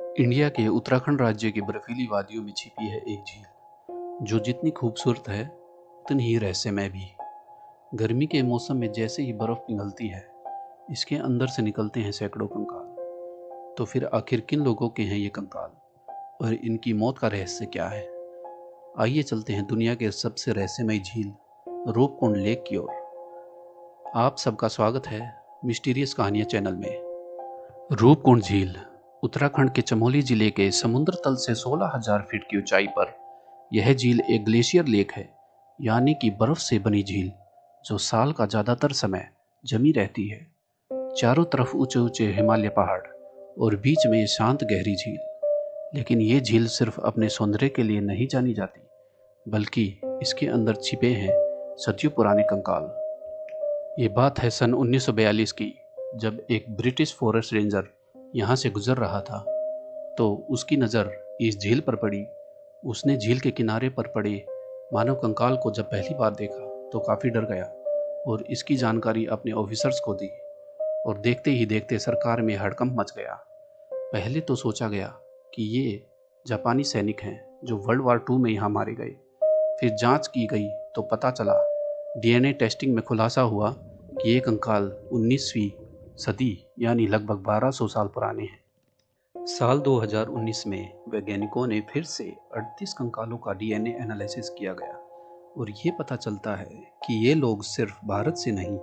India के उत्तराखंड राज्य की बर्फीली वादियों में छिपी है एक झील जो जितनी खूबसूरत है उतनी ही रहस्यमय भी। गर्मी के मौसम में जैसे ही बर्फ पिघलती है इसके अंदर से निकलते हैं सैकड़ों कंकाल। तो फिर आखिर किन लोगों के हैं ये कंकाल और इनकी मौत का रहस्य क्या है? आइए चलते हैं दुनिया के सबसे रहस्यमय झील रूपकुंड लेक की ओर। आप सबका स्वागत है मिस्टीरियस कहानियां चैनल में। रूपकुंड झील उत्तराखंड के चमोली जिले के समुद्र तल से 16,000 फीट की ऊंचाई पर यह झील एक ग्लेशियर लेक है, यानी कि बर्फ से बनी झील जो साल का ज्यादातर समय जमी रहती है। चारों तरफ ऊंचे ऊंचे हिमालय पहाड़ और बीच में शांत गहरी झील। लेकिन ये झील सिर्फ अपने सौंदर्य के लिए नहीं जानी जाती, बल्कि इसके अंदर छिपे हैं सदियों पुराने कंकाल। ये बात है सन 1942 की, जब एक ब्रिटिश फॉरेस्ट रेंजर यहाँ से गुजर रहा था तो उसकी नज़र इस झील पर पड़ी। उसने झील के किनारे पर पड़े मानव कंकाल को जब पहली बार देखा तो काफ़ी डर गया और इसकी जानकारी अपने ऑफिसर्स को दी। और देखते ही देखते सरकार में हड़कंप मच गया। पहले तो सोचा गया कि ये जापानी सैनिक हैं जो वर्ल्ड वार 2 में यहाँ मारे गए। फिर जांच की गई तो पता चला, डीएनए टेस्टिंग में खुलासा हुआ कि ये कंकाल 19वीं सदी यानी लगभग 1200 साल पुराने हैं। साल 2019 में वैज्ञानिकों ने फिर से 38 कंकालों का डीएनए एनालिसिस किया गया और ये पता चलता है कि ये लोग सिर्फ भारत से नहीं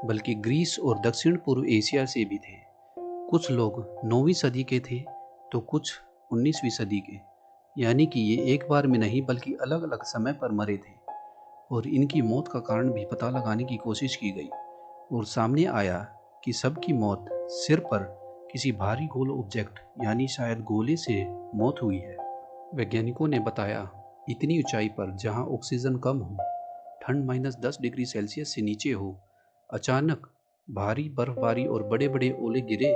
बल्कि ग्रीस और दक्षिण पूर्व एशिया से भी थे। कुछ लोग 9वीं सदी के थे तो कुछ 19वीं सदी के, यानी कि ये एक बार में नहीं बल्कि अलग अलग समय पर मरे थे। और इनकी मौत का कारण भी पता लगाने की कोशिश की गई और सामने आया कि सबकी मौत सिर पर किसी भारी गोल ऑब्जेक्ट यानी शायद गोले से मौत हुई है। वैज्ञानिकों ने बताया, इतनी ऊंचाई पर जहां ऑक्सीजन कम हो, ठंड -10 डिग्री सेल्सियस से नीचे हो, अचानक भारी बर्फबारी और बड़े बड़े ओले गिरे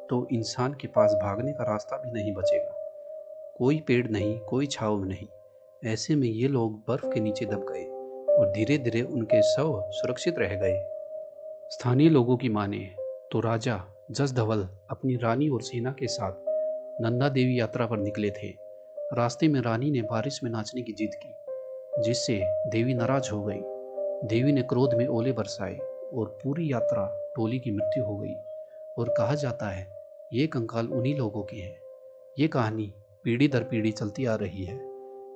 तो इंसान के पास भागने का रास्ता भी नहीं बचेगा। कोई पेड़ नहीं, कोई छांव नहीं। ऐसे में ये लोग बर्फ के नीचे दब गए और धीरे धीरे उनके शव सुरक्षित रह गए। स्थानीय लोगों की माने तो राजा जसधवल अपनी रानी और सेना के साथ नंदा देवी यात्रा पर निकले थे। रास्ते में रानी ने बारिश में नाचने की जिद की, जिससे देवी नाराज हो गई। देवी ने क्रोध में ओले बरसाए और पूरी यात्रा टोली की मृत्यु हो गई। और कहा जाता है ये कंकाल उन्हीं लोगों के हैं। ये कहानी पीढ़ी दर पीढ़ी चलती आ रही है।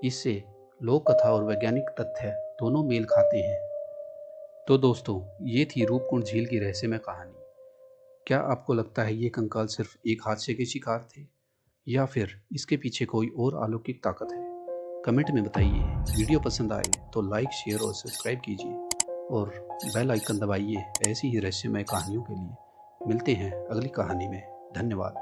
इससे लोक कथा और वैज्ञानिक तथ्य दोनों मेल खाते हैं। तो दोस्तों, ये थी रूपकुंड झील की रहस्यमय कहानी। क्या आपको लगता है ये कंकाल सिर्फ एक हादसे के शिकार थे या फिर इसके पीछे कोई और अलौकिक ताकत है? कमेंट में बताइए। वीडियो पसंद आए तो लाइक, शेयर और सब्सक्राइब कीजिए और बेल आइकन दबाइए ऐसी ही रहस्यमय कहानियों के लिए। मिलते हैं अगली कहानी में। धन्यवाद।